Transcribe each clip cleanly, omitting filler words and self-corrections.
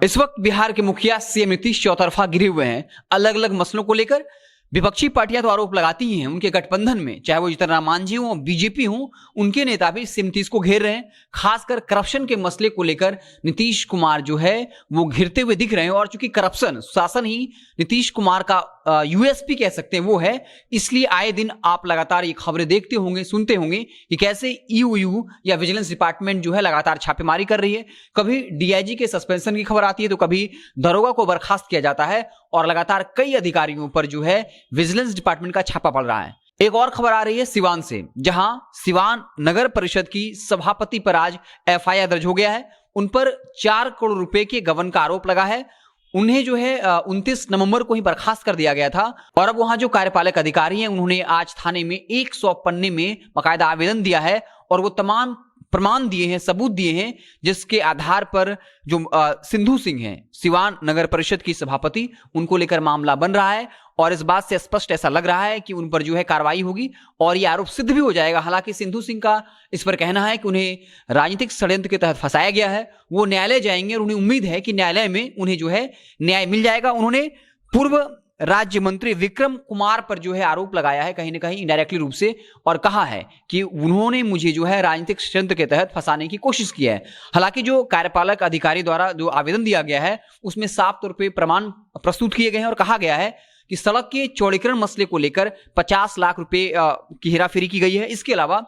इस वक्त बिहार के मुखिया सीएम नीतीश चौतरफा घिरे हुए हैं। अलग अलग मसलों को लेकर विपक्षी पार्टियां तो आरोप लगाती ही हैं। उनके गठबंधन में चाहे वो जीतन राम मांझी हो, बीजेपी हो, उनके नेता भी सीएम नीतीश को घेर रहे हैं। खासकर करप्शन के मसले को लेकर नीतीश कुमार जो है वो घिरते हुए दिख रहे हैं। और चूंकि करप्शन शासन ही नीतीश कुमार का यूएसपी कह सकते हैं वो है, इसलिए आए दिन आप लगातार ये खबरें देखते होंगे, सुनते होंगे कि कैसे ईओयू या विजिलेंस डिपार्टमेंट जो है लगातार छापेमारी कर रही है। कभी डीआईजी के सस्पेंशन की खबर आती है तो कभी दरोगा को बर्खास्त किया जाता है और लगातार कई अधिकारियों पर जो है विजिलेंस डिपार्टमेंट का छापा पड़ रहा है। एक और खबर आ रही है सिवान से, जहां सिवान नगर परिषद की सभापति पर आज एफआईआर दर्ज हो गया है। उन पर 4 करोड़ रुपए के गबन का आरोप लगा है। उन्हें जो है 29 नवंबर को ही बर्खास्त कर दिया गया था और अब वहां जो कार्यपालक अधिकारी हैं उन्होंने आज थाने में 100 पन्ने में बाकायदा आवेदन दिया है और वो तमाम प्रमाण दिए हैं, सबूत दिए हैं, जिसके आधार पर जो सिंधु सिंह हैं, सिवान नगर परिषद की सभापति, उनको लेकर मामला बन रहा है। और इस बात से स्पष्ट ऐसा लग रहा है कि उन पर जो है कार्रवाई होगी और यह आरोप सिद्ध भी हो जाएगा। हालांकि सिंधु सिंह का इस पर कहना है कि उन्हें राजनीतिक षड्यंत्र के तहत फंसाया गया है। वो न्यायालय जाएंगे और उन्हें उम्मीद है कि न्यायालय में उन्हें जो है न्याय मिल जाएगा। उन्होंने पूर्व राज्य मंत्री विक्रम कुमार पर जो है आरोप लगाया है कहीं ना कहीं इनडायरेक्टली रूप से, और कहा है कि उन्होंने मुझे जो है राजनीतिक षड्यंत्र के तहत फंसाने की कोशिश की है। हालांकि जो कार्यपालक अधिकारी द्वारा जो आवेदन दिया गया है उसमें साफ तौर पर प्रमाण प्रस्तुत किए गए हैं और कहा गया है कि सड़क के चौड़ीकरण मसले को लेकर 50 लाख रुपए की हेराफेरी की गई है। इसके अलावा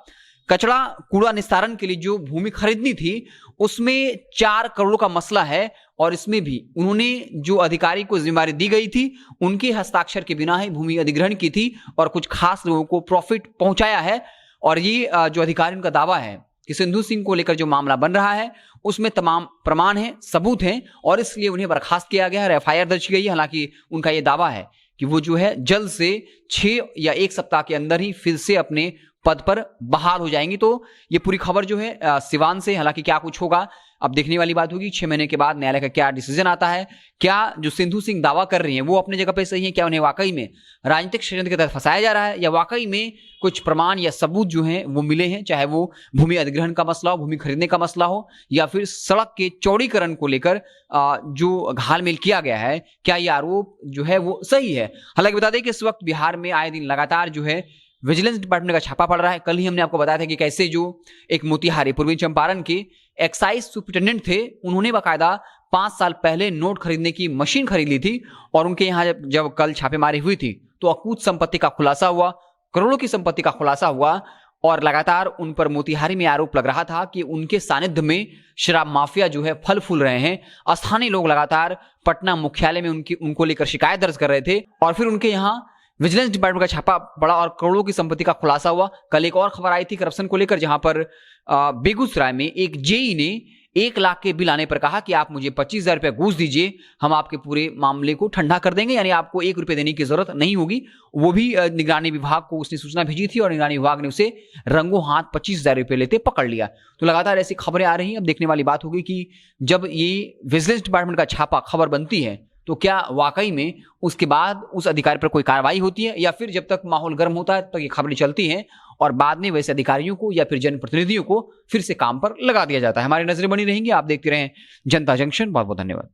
कचरा कूड़ा निस्तारण के लिए जो भूमि खरीदनी थी उसमें 4 करोड़ का मसला है और इसमें भी उन्होंने जो अधिकारी को जिम्मेदारी दी गई थी उनके हस्ताक्षर के बिना ही भूमि अधिग्रहण की थी और कुछ खास लोगों को प्रॉफिट पहुंचाया है। और ये जो अधिकारी उनका दावा है कि सिंधु सिंह को लेकर जो मामला बन रहा है उसमें तमाम प्रमाण हैं, सबूत हैं और इसलिए उन्हें बर्खास्त किया गया है, एफआईआर दर्ज की गई है। हालांकि उनका यह दावा है कि वो जो है जल्द से 6 या 1 सप्ताह के अंदर ही फिर से अपने पद पर बहाल हो जाएंगी। तो ये पूरी खबर जो है सिवान से, हालांकि क्या कुछ होगा अब देखने वाली बात होगी। 6 महीने के बाद न्यायालय का क्या डिसीजन आता है, क्या जो सिंधु सिंह दावा कर रही हैं वो अपने जगह पे सही है, क्या उन्हें वाकई में राजनीतिक षड्यंत्र के तहत फंसाया जा रहा है या वाकई में कुछ प्रमाण या सबूत जो हैं वो मिले हैं, चाहे वो भूमि अधिग्रहण का मसला हो, भूमि खरीदने का मसला हो या फिर सड़क के चौड़ीकरण को लेकर जो घालमेल किया गया है, क्या ये आरोप जो है वो सही है। हालांकि बता दें कि इस वक्त बिहार में आए दिन लगातार जो है विजिलेंस डिपार्टमेंट का छापा पड़ रहा है। कल ही हमने आपको बताया था कि कैसे जो एक मोतिहारी पूर्वी चंपारण के एक्साइज सुपरिटेंडेंट थे, उन्होंने बाकायदा 5 साल पहले नोट खरीदने की मशीन खरीद ली थी और उनके यहाँ जब कल छापेमारी हुई थी तो अकूत संपत्ति का खुलासा हुआ, करोड़ों की संपत्ति का खुलासा हुआ और लगातार उन पर मोतिहारी में आरोप लग रहा था कि उनके सानिध्य में शराब माफिया जो है फल फूल रहे हैं। स्थानीय लोग लगातार पटना मुख्यालय में उनको लेकर शिकायत दर्ज कर रहे थे और फिर उनके यहाँ विजिलेंस डिपार्टमेंट का छापा पड़ा और करोड़ों की संपत्ति का खुलासा हुआ। कल एक और खबर आई थी करप्शन को लेकर, जहां पर बेगूसराय में एक जेई ने 1 लाख के बिल आने पर कहा कि आप मुझे 25,000 रुपये घूस दीजिए, हम आपके पूरे मामले को ठंडा कर देंगे, यानी आपको 1 रुपये देने की जरूरत नहीं होगी। वो भी निगरानी विभाग को उसने सूचना भेजी थी और निगरानी विभाग ने उसे रंगों हाथ 25,000 रुपये लेते पकड़ लिया। तो लगातार ऐसी खबरें आ रही हैं। अब देखने वाली बात होगी कि जब ये विजिलेंस डिपार्टमेंट का छापा खबर बनती है तो क्या वाकई में उसके बाद उस अधिकारी पर कोई कार्रवाई होती है या फिर जब तक माहौल गर्म होता है तब तक ये खबरें चलती हैं और बाद में वैसे अधिकारियों को या फिर जनप्रतिनिधियों को फिर से काम पर लगा दिया जाता है। हमारी नजरें बनी रहेंगी। आप देखते रहें जनता जंक्शन। बहुत बहुत धन्यवाद।